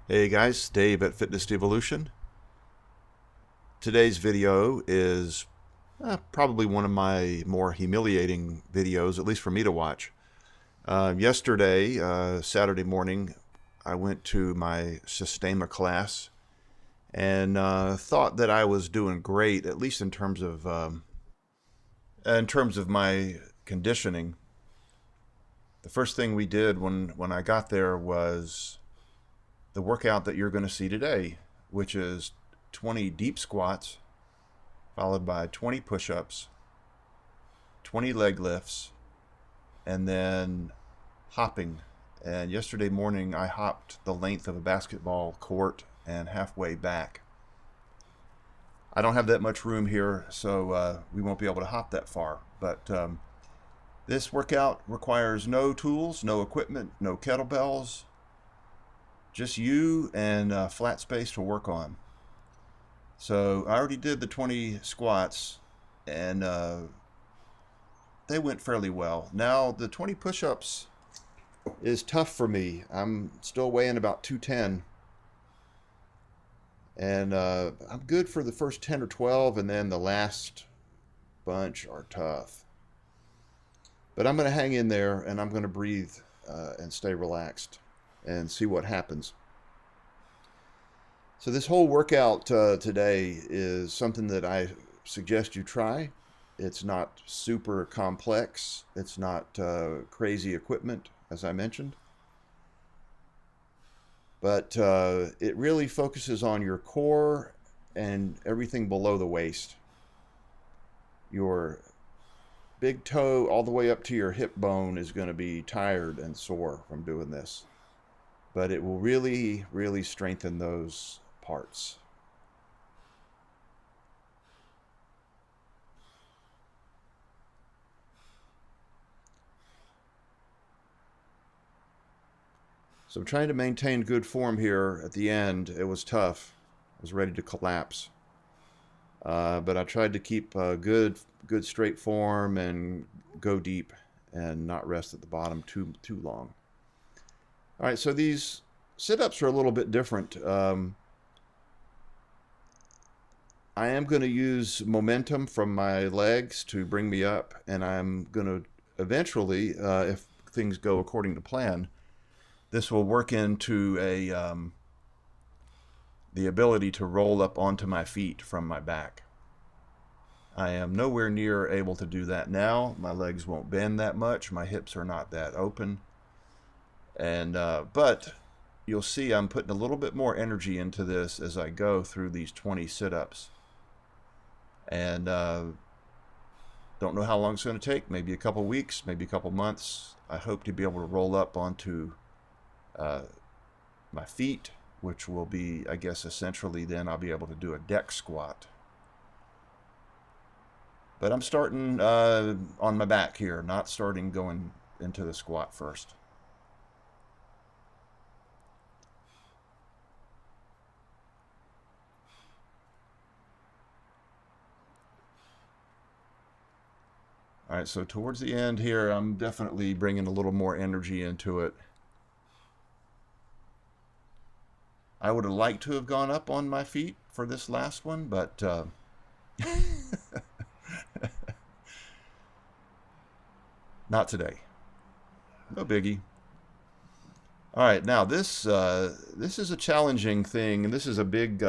Hey guys, Dave at Fitness Devolution. Today's video is probably one of my more humiliating videos, at least for me to watch. Yesterday, Saturday morning, I went to my Systema class and thought that I was doing great, at least in terms of my conditioning. The first thing we did when I got there was the workout that you're going to see today, which is 20 deep squats, followed by 20 push-ups, 20 leg lifts, and then hopping. And yesterday morning, I hopped the length of a basketball court and halfway back. I don't have that much room here, so we won't be able to hop that far. But this workout requires no tools, no equipment, no kettlebells, just you and flat space to work on. So I already did the 20 squats, and they went fairly well. Now the 20 push-ups is tough for me. I'm still weighing about 210, and I'm good for the first 10 or 12, and then the last bunch are tough. But I'm going to hang in there, and I'm going to breathe and stay relaxed and see what happens. So this whole workout today is something that I suggest you try. It's not super complex. It's not crazy equipment, as I mentioned. But it really focuses on your core and everything below the waist. Your big toe all the way up to your hip bone is going to be tired and sore from doing this. But it will really, really strengthen those parts. So I'm trying to maintain good form here at the end. It was tough. I was ready to collapse. But I tried to keep good straight form and go deep and not rest at the bottom too long. All right, so these sit-ups are a little bit different. I am going to use momentum from my legs to bring me up, and I'm going to eventually, if things go according to plan, this will work into the ability to roll up onto my feet from my back. I am nowhere near able to do that now. My legs won't bend that much. My hips are not that open. And but you'll see I'm putting a little bit more energy into this as I go through these 20 sit-ups. And don't know how long it's going to take. Maybe a couple weeks, maybe a couple months. I hope to be able to roll up onto my feet, which will be, I guess, essentially then I'll be able to do a deck squat. But I'm starting on my back here, not starting going into the squat first. All right, so towards the end here, I'm definitely bringing a little more energy into it. I would have liked to have gone up on my feet for this last one, but not today. No biggie. All right, now this is a challenging thing, and this is a big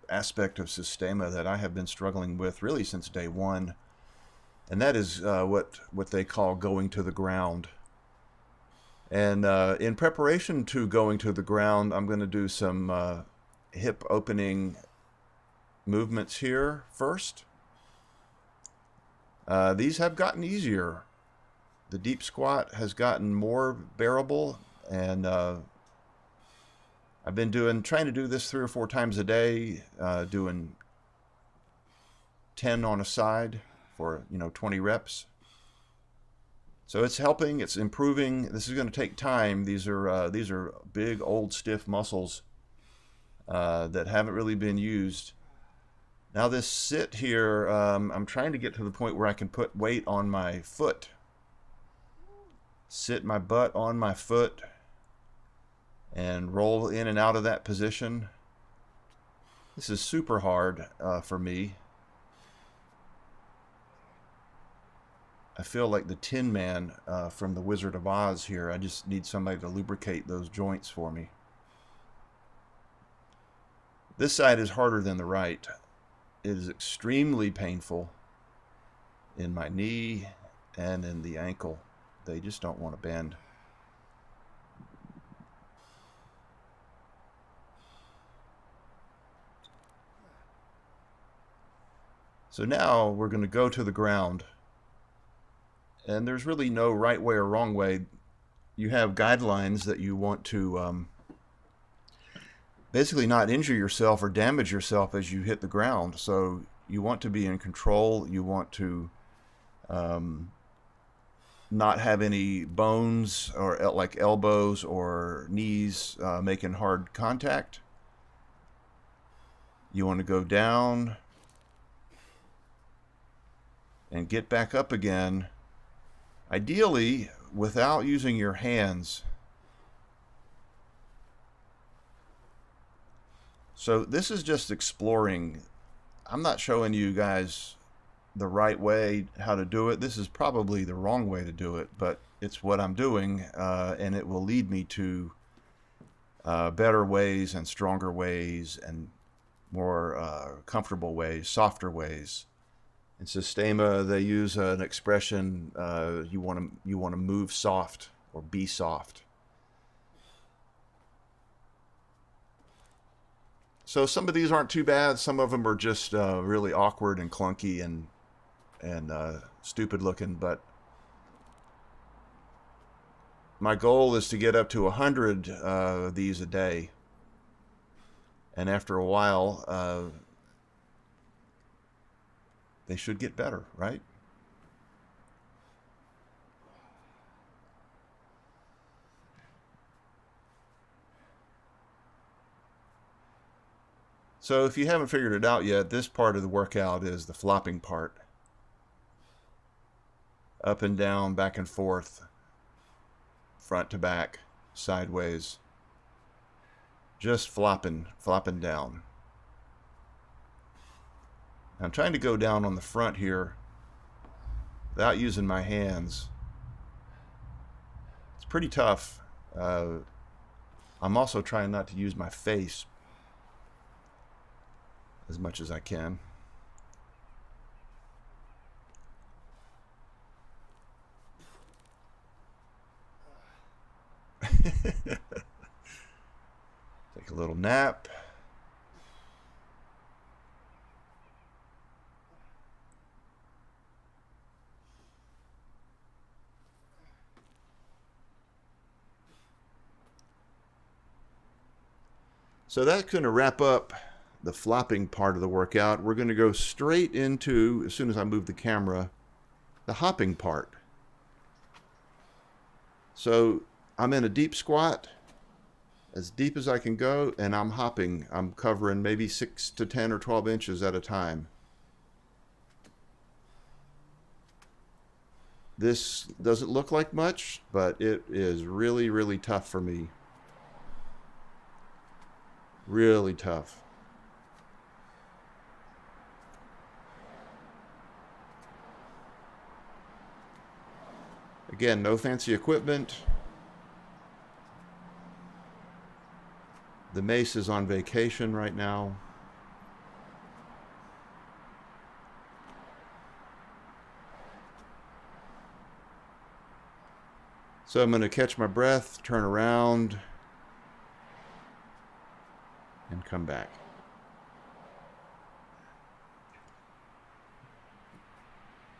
aspect of Systema that I have been struggling with really since day one, and that is what they call going to the ground. And in preparation to going to the ground, I'm going to do some hip opening movements here first. These have gotten easier. The deep squat has gotten more bearable, and I've been trying to do this 3 or 4 times a day, doing 10 on a side for 20 reps. So it's helping, it's improving. This is going to take time. These are big, old, stiff muscles that haven't really been used. Now this sit here, I'm trying to get to the point where I can put weight on my foot. Sit my butt on my foot and roll in and out of that position. This is super hard for me. I feel like the Tin Man from The Wizard of Oz here. I just need somebody to lubricate those joints for me. This side is harder than the right. It is extremely painful in my knee and in the ankle. They just don't want to bend. So now we're going to go to the ground. And there's really no right way or wrong way. You have guidelines that you want to basically not injure yourself or damage yourself as you hit the ground. So you want to be in control. You want to not have any bones or like elbows or knees making hard contact. You want to go down and get back up again, ideally without using your hands. So this is just exploring. I'm not showing you guys the right way how to do it. This is probably the wrong way to do it, but it's what I'm doing, and it will lead me to better ways and stronger ways and more comfortable ways, softer ways. In Systema, they use an expression, you want to move soft or be soft. So some of these aren't too bad. Some of them are just really awkward and clunky and stupid looking. But my goal is to get up to 100 of these a day. And after a while, they should get better, right? So if you haven't figured it out yet, this part of the workout is the flopping part. Up and down, back and forth, front to back, sideways. Just flopping down. I'm trying to go down on the front here without using my hands. It's pretty tough. I'm also trying not to use my face as much as I can. Take a little nap. So that's going to wrap up the flopping part of the workout. We're going to go straight into, as soon as I move the camera, the hopping part. So I'm in a deep squat, as deep as I can go, and I'm hopping. I'm covering maybe 6 to 10 or 12 inches at a time. This doesn't look like much, but it is really, really tough for me. Really tough. Again, no fancy equipment. The mace is on vacation right now. So I'm going to catch my breath, turn around, and come back.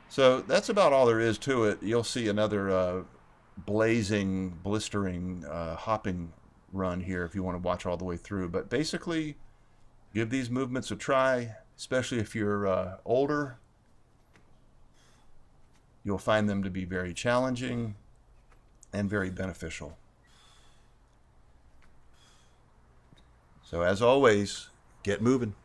So that's about all there is to it. You'll see another blazing, blistering, hopping run here if you want to watch all the way through. But basically, give these movements a try, especially if you're older. You'll find them to be very challenging and very beneficial. So as always, get moving.